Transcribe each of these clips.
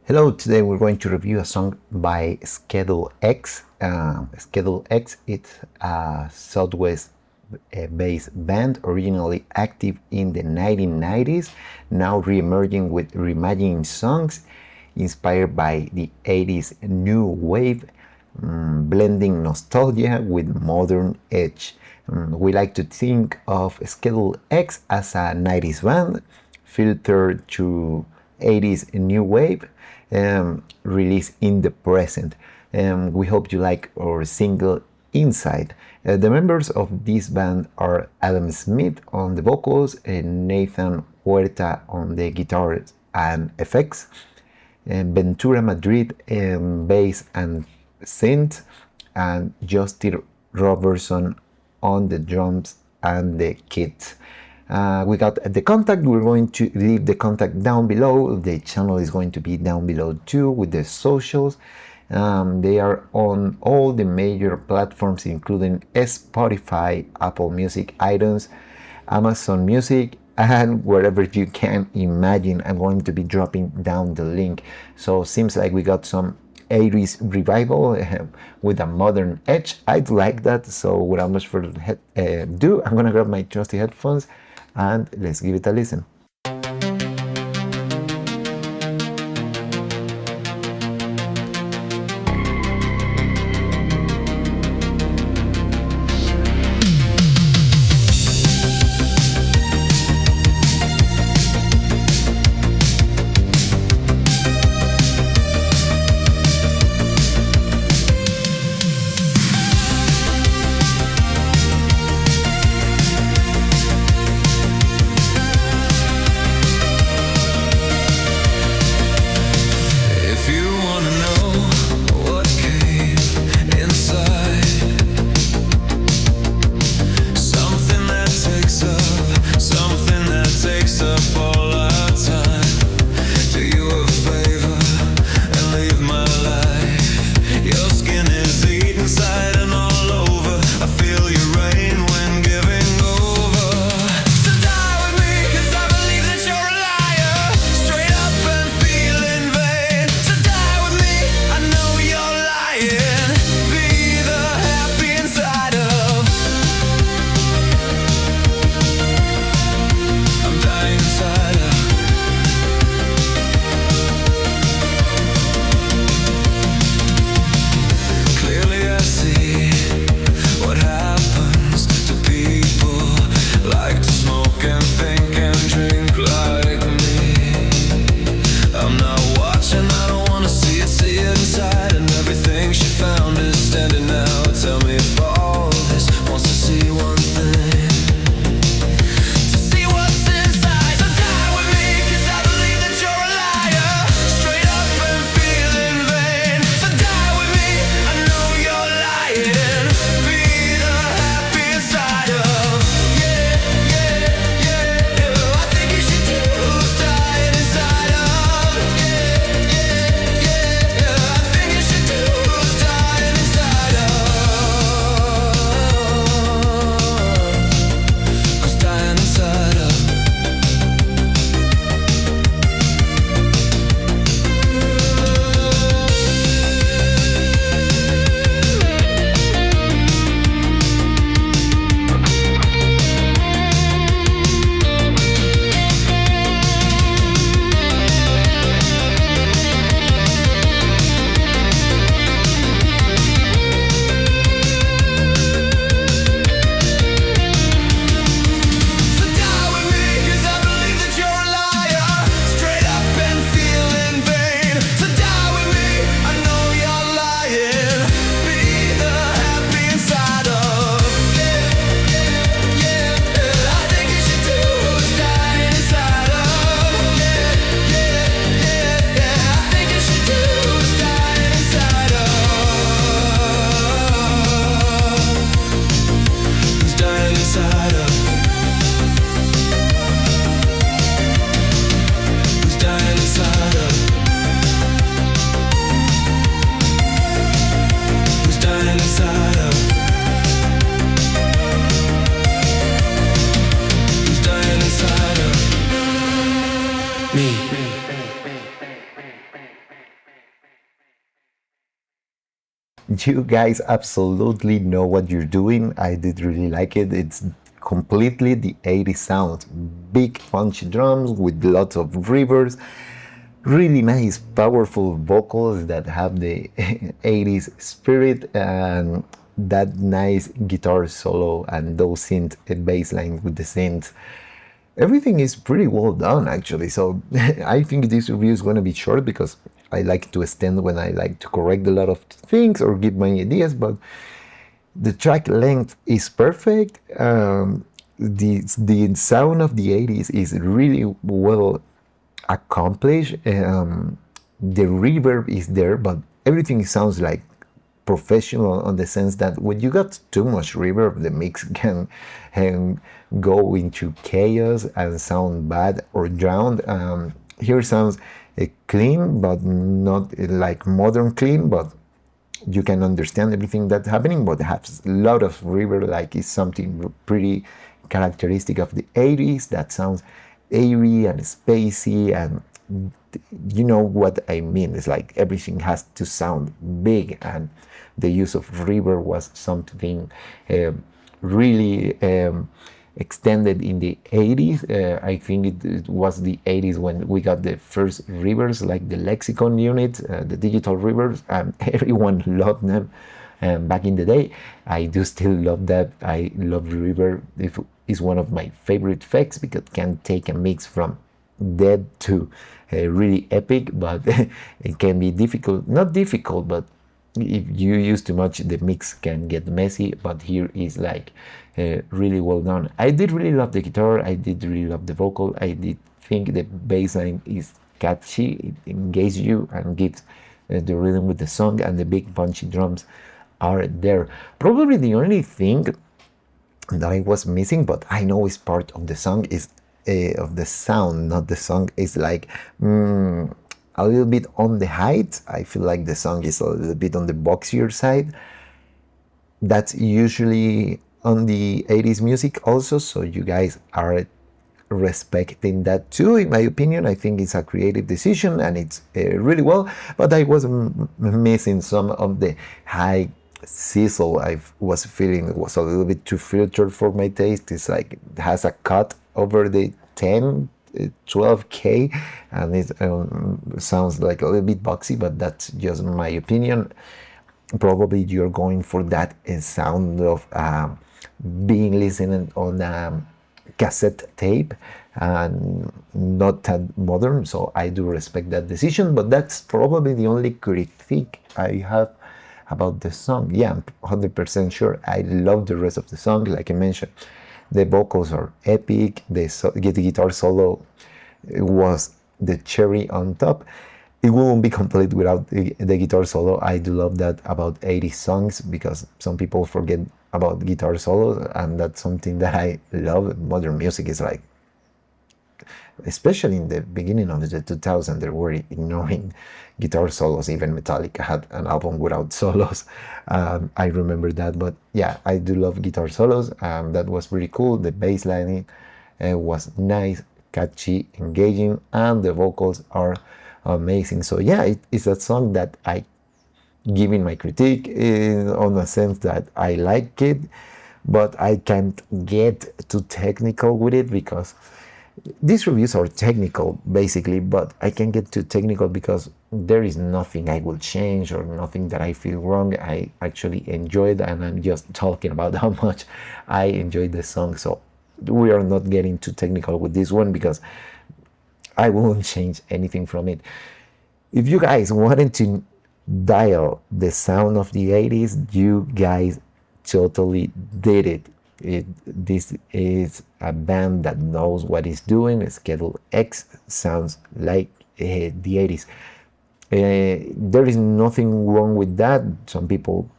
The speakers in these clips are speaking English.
Hello, today we're going to review a song by Schedule X. Schedule X, it's a Southwest based band originally active in the 1990s, now re-emerging with reimagined songs inspired by the 80s new wave, blending nostalgia with modern edge. We like to think of Schedule X as a 90s band filtered to 80s new wave, released in the present. We hope you like our single Inside. The members of this band are Adam Smith on the vocals and Nathan Huerta on the guitars and effects, Bentura Madrid bass and synth, and Justin Robertson on the drums and the kit. We got the contact. We're going to leave the contact down below. The channel is going to be down below too with the socials. They are on all the major platforms, including Spotify, Apple Music, iTunes, Amazon Music, and wherever you can imagine. I'm going to be dropping down the link. So seems like we got some 80s revival with a modern edge. I'd like that. So without much further ado, I'm gonna grab my trusty headphones and let's give it a listen. You guys absolutely know what you're doing. I did really like it. It's completely the 80s sound. Big punchy drums with lots of reverbs, really nice, powerful vocals that have the 80s spirit, and that nice guitar solo and those synth bass lines with the synth. Everything is pretty well done, actually. So I think this review is going to be short because I like to extend when I like to correct a lot of things or give my ideas, but the track length is perfect. The sound of the 80s is really well accomplished. The reverb is there, but everything sounds like professional on the sense that when you got too much reverb, the mix can go into chaos and sound bad or drowned. Here sounds clean, but not like modern clean, but you can understand everything that's happening, but it has a lot of reverb, like it's something pretty characteristic of the 80s that sounds airy and spacey, and you know what I mean. It's like everything has to sound big, and the use of reverb was something really extended in the 80s. I think it was the 80s when we got the first reverbs, like the Lexicon unit, the digital reverbs, and everyone loved them. Back in the day, I do still love that. I love reverb. It's one of my favorite effects because it can take a mix from dead to really epic, but it can be difficult. Not difficult, but if you use too much, the mix can get messy. But here is like really well done. I did really love the guitar. I did really love the vocal. I did think the bass line is catchy. It engages you and gives the rhythm with the song, and the big punchy drums are there. Probably the only thing that I was missing, but I know is part of the song, is of the sound, not the song, is like a little bit on the height. I feel like the song is a little bit on the boxier side. That's usually on the 80s music also, so you guys are respecting that too. In my opinion, I think it's a creative decision and it's really well, but I was missing some of the high sizzle. I was feeling it was a little bit too filtered for my taste. It's like it has a cut over the 10 12k, and it sounds like a little bit boxy, but that's just my opinion. Probably you're going for that sound of being listening on cassette tape and not that modern, so I do respect that decision, but that's probably the only critique I have about the song. Yeah, I'm 100% sure I love the rest of the song. Like I mentioned, the vocals are epic, the guitar solo was the cherry on top. It wouldn't be complete without the guitar solo. I do love that about 80 songs, because some people forget about guitar solos, and that's something that I love. Modern music is like, especially in the beginning of the 2000s, they were ignoring guitar solos. Even Metallica had an album without solos. I remember that, but yeah, I do love guitar solos. That was pretty cool. The bass line was nice, catchy, engaging, and the vocals are amazing. So yeah, it's a song that I giving my critique on a sense that I like it, but I can't get too technical with it, because these reviews are technical basically, but I can't get too technical because there is nothing I will change or nothing that I feel wrong. I actually enjoyed, and I'm just talking about how much I enjoyed the song. So we are not getting too technical with this one because I won't change anything from it. If you guys wanted to dial the sound of the 80s, you guys totally did it. This is a band that knows what it's doing. Schedule X sounds like the 80s. There is nothing wrong with that. Some people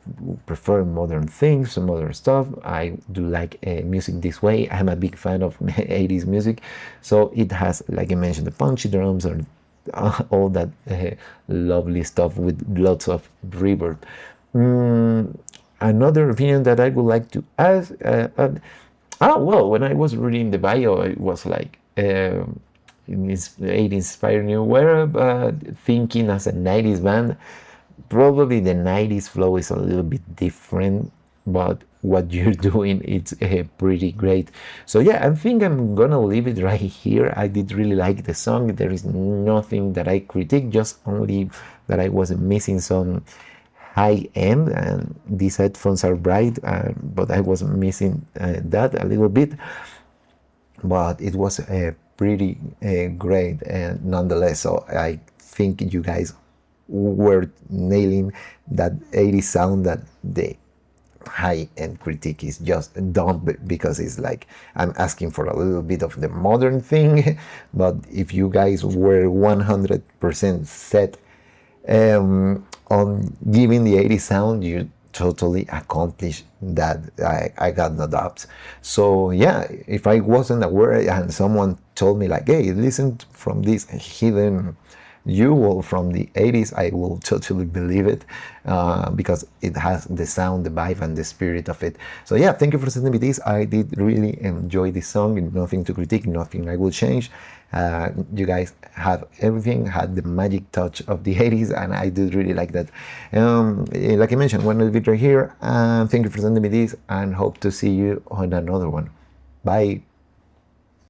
prefer modern things, some other stuff. I do like music this way. I'm a big fan of 80s music, so it has, like I mentioned, the punchy drums or all that lovely stuff with lots of reverb. Another opinion that I would like to ask, well, when I was reading the bio, it was like it inspired new era, but thinking as a 90s band, Probably the 90s flow is a little bit different, but what you're doing, it's pretty great. So yeah, I think I'm gonna leave it right here. I did really like the song. There is nothing that I critique, just only that I was missing some high end, and these headphones are bright, but I was missing that a little bit. But it was pretty great, and nonetheless, so I think you guys were nailing that 80s sound that the high-end critique is just done, because it's like I'm asking for a little bit of the modern thing. But if you guys were 100% set on giving the 80s sound, you totally accomplished that. I got no doubts. So yeah, if I wasn't aware and someone told me like, hey, listen from this hidden jewel from the 80s, I will totally believe it, because it has the sound, the vibe, and the spirit of it. So yeah, thank you for sending me this. I did really enjoy this song. Nothing to critique, nothing I will change. You guys have everything, had the magic touch of the 80s, and I did really like that. Like I mentioned, one little bit right here. Thank you for sending me this, and hope to see you on another one. Bye.